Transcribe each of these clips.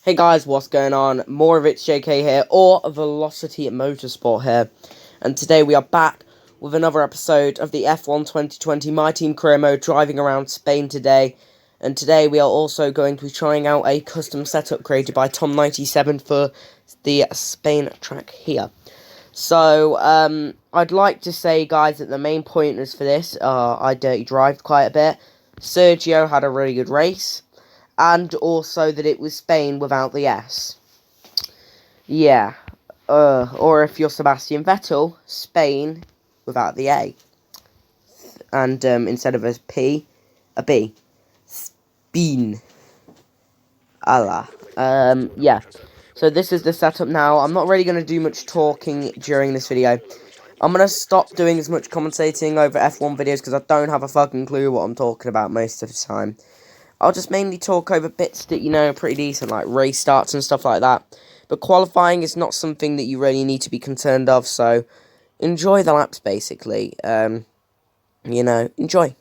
Hey guys, what's going on? More of It's JK here, or Velocity Motorsport here. And today we are back with another episode of the F1 2020 My Team Career Mode, driving around Spain today. And today we are also going to be trying out a custom setup created by Tom97 for the Spain track here. So, I'd like to say, guys, that the main pointers for this are I dirty drived quite a bit. Sergio had a really good race. And also that it was Spain without the S. Yeah. Or if you're Sebastian Vettel, Spain without the A. And instead of a P, a B. Spain. Allah. Yeah. So this is the setup now. I'm not really going to do much talking during this video. I'm going to stop doing as much commentating over F1 videos because I don't have a fucking clue what I'm talking about most of the time. I'll just mainly talk over bits that, are pretty decent, like race starts and stuff like that. But qualifying is not something that you really need to be concerned of, so enjoy the laps, basically. Enjoy.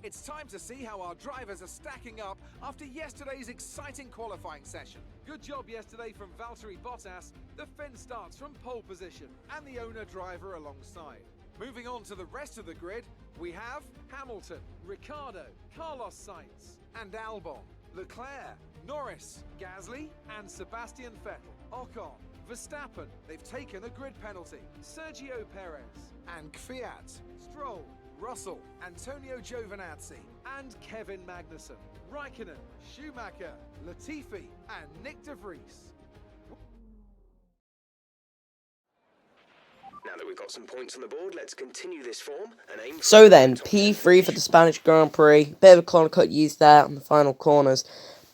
It's time to see how our drivers are stacking up after yesterday's exciting qualifying session. Good job yesterday from Valtteri Bottas. The Finn starts from pole position and the owner driver alongside. Moving on to the rest of the grid, we have Hamilton, Ricciardo, Carlos Sainz and Albon, Leclerc, Norris, Gasly and Sebastian Vettel, Ocon, Verstappen, they've taken a grid penalty, Sergio Perez and Kvyat, Stroll, Russell, Antonio Giovinazzi and Kevin Magnussen, Raikkonen, Schumacher, Latifi and Nick de Vries. Now that we've got some points on the board, let's continue this form and aim for... So then, P3 for the Spanish Grand Prix. Bit of a corner cut used there on the final corners.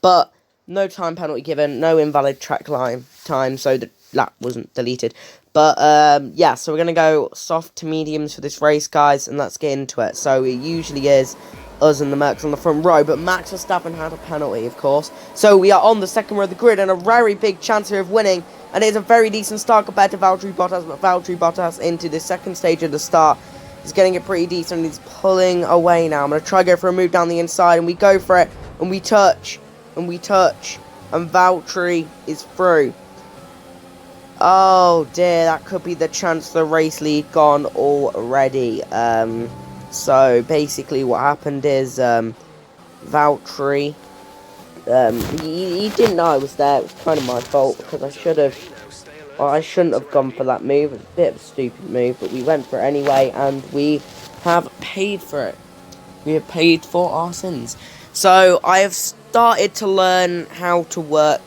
But no time penalty given, no invalid track line time, so the lap wasn't deleted. But, yeah, so we're going to go soft to mediums for this race, guys, and let's get into it. So it usually is us and the Mercs on the front row, but Max Verstappen had a penalty, of course. So we are on the second row of the grid, and a very big chance here of winning. And it's a very decent start compared to Valtteri Bottas, but Valtteri Bottas into the second stage of the start. He's getting it pretty decent, and he's pulling away now. I'm going to try to go for a move down the inside, and we go for it, and we touch, and Valtteri is through. Oh dear, that could be the chance the race lead gone already. So basically what happened is Valtteri, he didn't know I was there. It was kind of my fault because I shouldn't have gone for that move. It was a bit of a stupid move, but we went for it anyway, and we have paid for it. We have paid for our sins. So I have started to learn how to work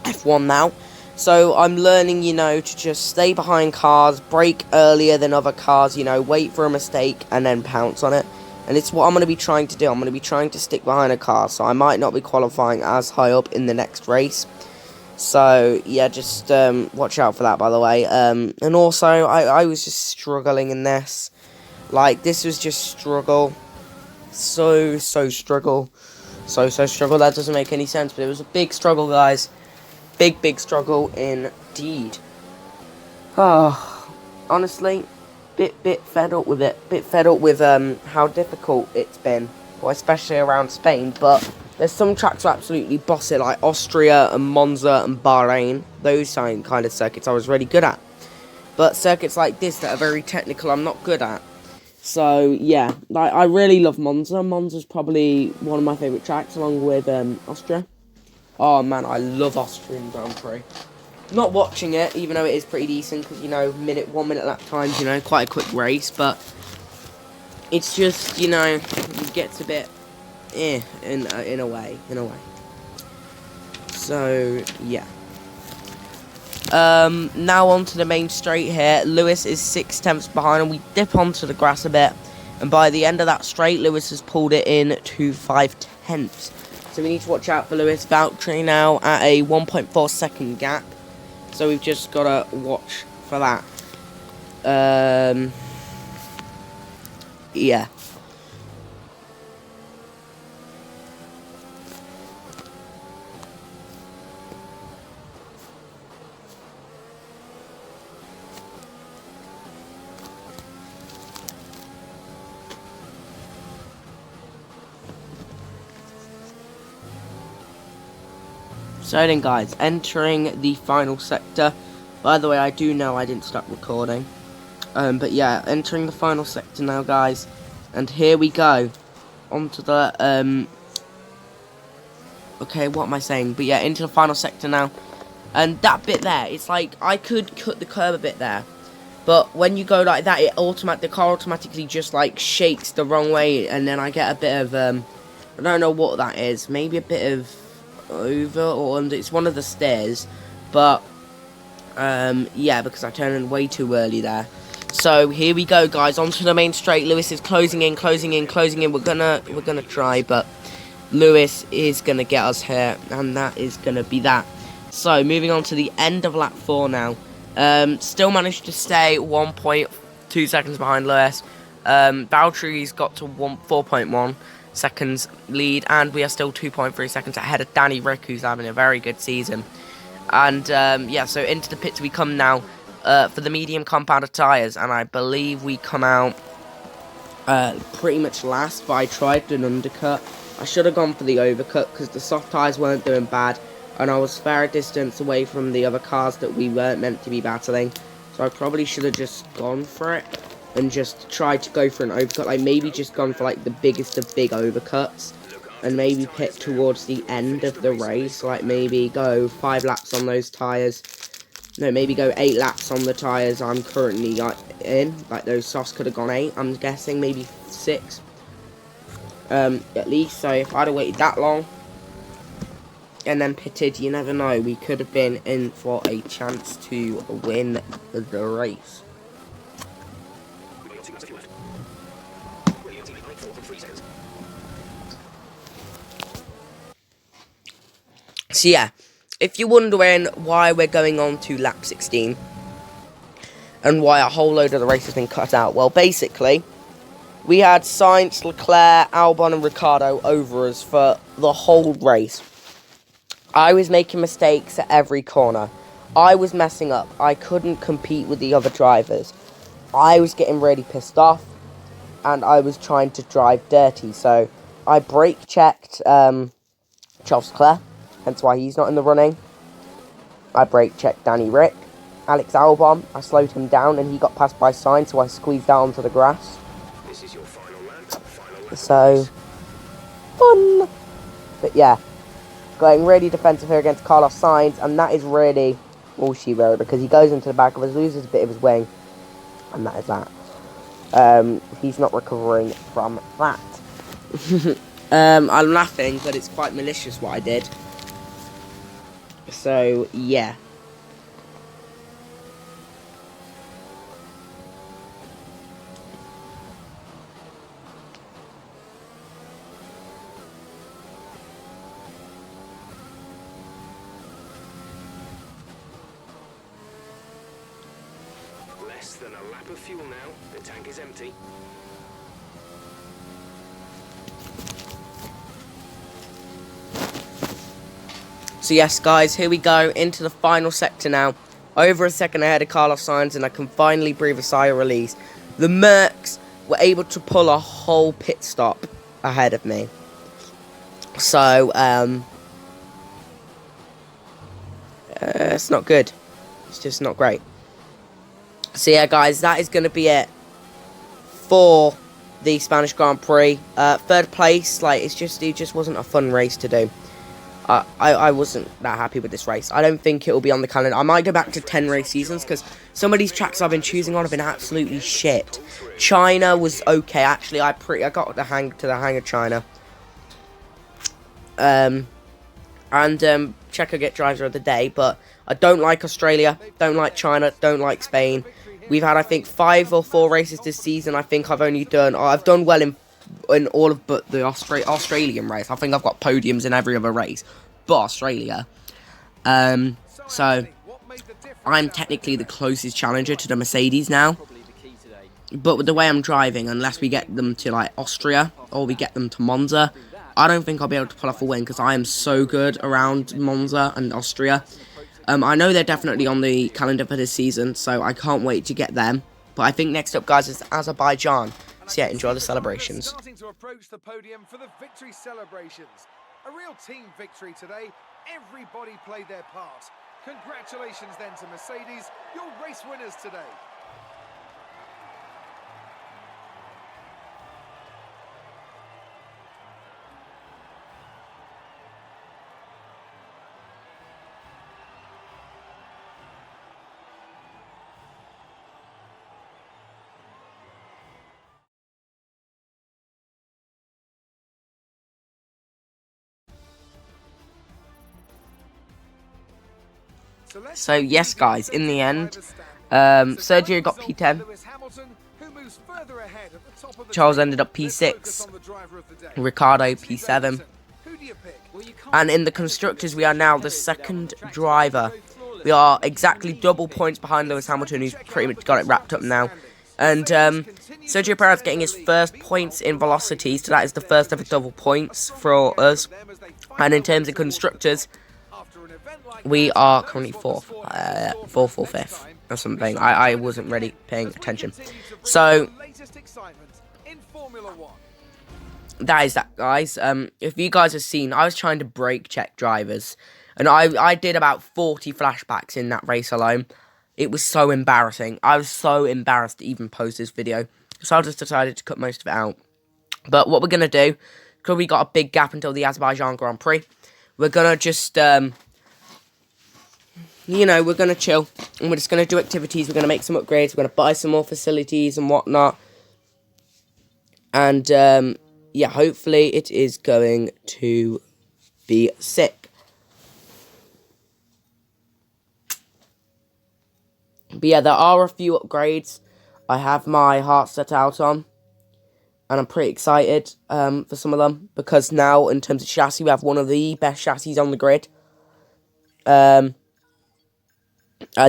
F1 now. So I'm learning, to just stay behind cars, brake earlier than other cars, wait for a mistake and then pounce on it. And it's what I'm going to be trying to do. I'm going to be trying to stick behind a car, so I might not be qualifying as high up in the next race. So, yeah, just watch out for that, by the way. And also, I was just struggling in this. Like, this was just struggle. So struggle. So struggle. That doesn't make any sense, but it was a big struggle, guys. Big struggle indeed. Oh, honestly, bit fed up with it. Bit fed up with how difficult it's been, well, especially around Spain. But there's some tracks that absolutely boss it, like Austria and Monza and Bahrain. Those kind of circuits I was really good at. But circuits like this that are very technical, I'm not good at. So yeah, like I really love Monza. Monza's probably one of my favourite tracks, along with Austria. Oh man, I love Austrian Grand Prix. Not watching it, even though it is pretty decent, because, 1 minute lap times, quite a quick race, but it's just, it gets a bit, in a way. So, yeah. Now onto the main straight here. Lewis is 6/10 behind, and we dip onto the grass a bit, and by the end of that straight, Lewis has pulled it in to 5/10. So we need to watch out for Lewis. Valtteri now at a 1.4 second gap. So we've just got to watch for that. Yeah. So then, guys, entering the final sector. By the way, I do know I didn't stop recording. But yeah, entering the final sector now, guys. And here we go. Onto the, okay, what am I saying? But yeah, into the final sector now. And that bit there, it's like, I could cut the curb a bit there. But when you go like that, the car automatically just, like, shakes the wrong way. And then I get a bit of, I don't know what that is. Maybe a bit of over or under. It's one of the stairs, but yeah, because I turned in way too early there. So here we go, guys, onto the main straight. Lewis is closing in. We're gonna try, but Lewis is gonna get us here, and that is gonna be that. So moving on to the end of lap 4 now. Still managed to stay 1.2 seconds behind Lewis. Valtteri's got to 4.1 seconds lead, and we are still 2.3 seconds ahead of Danny Rick, who's having a very good season. And yeah, so into the pits we come now for the medium compounded tyres, and I believe we come out pretty much last, but I tried an undercut. I should have gone for the overcut because the soft tyres weren't doing bad, and I was fair distance away from the other cars that we weren't meant to be battling. So I probably should have just gone for it and just tried to go for an overcut. Like maybe just gone for like the biggest of big overcuts, and maybe pit towards the end of the race. Like maybe go 5 laps on those tyres. No, maybe go 8 laps on the tyres I'm currently in. Like those softs could have gone 8. I'm guessing maybe 6. At least. So if I'd have waited that long and then pitted, you never know. We could have been in for a chance to win the race. So yeah, if you're wondering why we're going on to lap 16 and why a whole load of the race has been cut out, well, basically, we had Sainz, Leclerc, Albon and Ricciardo over us for the whole race. I was making mistakes at every corner. I was messing up. I couldn't compete with the other drivers. I was getting really pissed off, and I was trying to drive dirty. So I brake checked Charles Leclerc, hence why he's not in the running. I brake checked Danny Rick. Alex Albon, I slowed him down and he got passed by Sainz, so I squeezed out onto the grass. This is your final lap. So, fun. But yeah, going really defensive here against Carlos Sainz, and that is really all she wrote, because he goes into the back of us, loses a bit of his wing, and that is that. He's not recovering from that. I'm laughing, but it's quite malicious what I did. So, yeah. Less than a lap of fuel now. The tank is empty. So yes, guys, here we go into the final sector now. Over a second ahead of Carlos Sainz, and I can finally breathe a sigh of release. The Mercs were able to pull a whole pit stop ahead of me. So, it's not good. It's just not great. So yeah, guys, that is going to be it for the Spanish Grand Prix. Third place, like, it just wasn't a fun race to do. I wasn't that happy with this race. I don't think it will be on the calendar. I might go back to 10 race seasons, because some of these tracks I've been choosing on have been absolutely shit. China was okay, actually. I got the hang of China. Checo get driver of the day, but I don't like Australia, don't like China, don't like Spain. We've had, I think, 5 or 4 races this season. I think I've done well in all of but the Australian race. I think I've got podiums in every other race but Australia. So I'm technically the closest challenger to the Mercedes now. But with the way I'm driving, unless we get them to like Austria or we get them to Monza, I don't think I'll be able to pull off a win, because I am so good around Monza and Austria. I know they're definitely on the calendar for this season, so I can't wait to get them. But I think next up, guys, is Azerbaijan. So yeah, enjoy the celebrations. Starting to approach the podium for the victory celebrations. A real team victory today. Everybody played their part. Congratulations then to Mercedes, your race winners today. So yes, guys, in the end, Sergio got P10, Charles ended up P6, Ricciardo P7, and in the constructors we are now the second driver. We are exactly double points behind Lewis Hamilton, who's pretty much got it wrapped up now. And Sergio Perez getting his first points in velocity, so that is the first ever double points for us. And in terms of constructors, we are currently fourth or fifth or something. I wasn't really paying attention. So Formula One. that is that, guys. If you guys have seen, I was trying to brake check drivers, and I did about 40 flashbacks in that race alone. It was so embarrassing. I was so embarrassed to even post this video, so I just decided to cut most of it out. But what we're going to do, because we got a big gap until the Azerbaijan Grand Prix, we're going to just, we're going to chill, and we're just going to do activities. We're going to make some upgrades. We're going to buy some more facilities and whatnot. And, yeah, hopefully it is going to be sick. But yeah, there are a few upgrades I have my heart set out on. And I'm pretty excited for some of them. Because now, in terms of chassis, we have one of the best chassis on the grid. As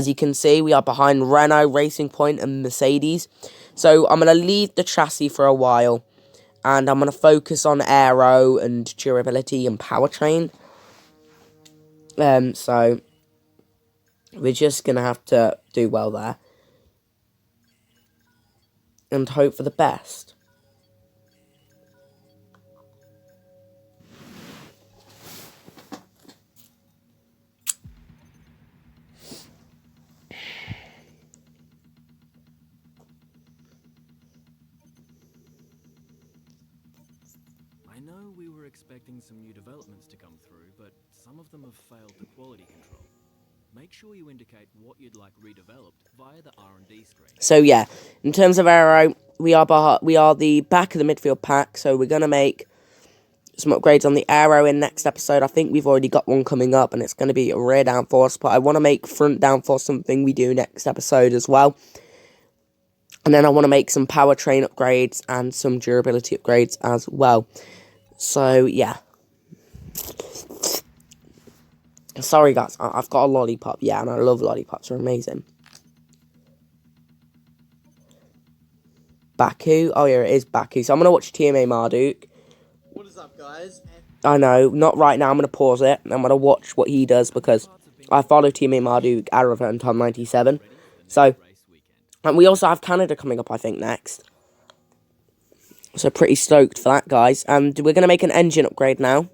you can see, we are behind Renault, Racing Point, and Mercedes. So I'm going to leave the chassis for a while. And I'm going to focus on aero and durability and powertrain. So we're just going to have to do well there. And hope for the best. I know we were expecting some new developments to come through, but some of them have failed the quality control. Make sure you indicate what you'd like redeveloped via the R&D screen. So yeah, in terms of aero, we are the back of the midfield pack, so we're going to make some upgrades on the aero in next episode. I think we've already got one coming up, and it's going to be a rear downforce, but I want to make front downforce something we do next episode as well. And then I want to make some powertrain upgrades and some durability upgrades as well. So yeah. Sorry guys, I've got a lollipop, yeah, and I love lollipops, they're amazing. Baku, oh yeah, it is Baku, so I'm going to watch TMA Marduk. What is up, guys? I know, not right now, I'm going to pause it, and I'm going to watch what he does, because I follow TMA Marduk, Aravan, and Tom 97, so, and we also have Canada coming up, I think, next. So pretty stoked for that, guys, and we're going to make an engine upgrade now.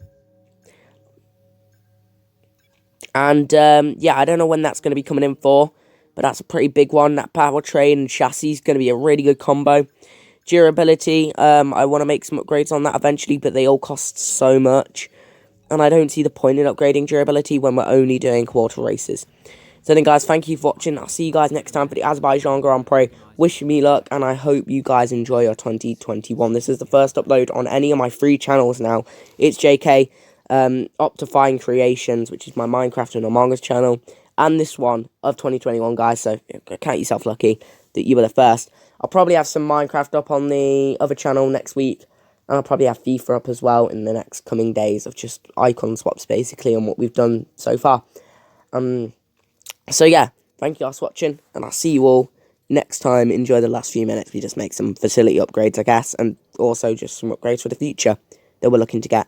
And, yeah, I don't know when that's going to be coming in for, but that's a pretty big one. That powertrain and chassis is going to be a really good combo. Durability, I want to make some upgrades on that eventually, but they all cost so much. And I don't see the point in upgrading durability when we're only doing quarter races. So then, guys, thank you for watching. I'll see you guys next time for the Azerbaijan Grand Prix. Wish me luck, and I hope you guys enjoy your 2021. This is the first upload on any of my free channels now. It's JK. Optifying Creations, which is my Minecraft and Among Us channel, and this one of 2021, guys, so count yourself lucky that you were the first. I'll probably have some Minecraft up on the other channel next week, and I'll probably have FIFA up as well in the next coming days of just icon swaps, basically, on what we've done so far. So yeah, thank you guys for watching, and I'll see you all next time. Enjoy the last few minutes. We just make some facility upgrades, I guess, and also just some upgrades for the future that we're looking to get.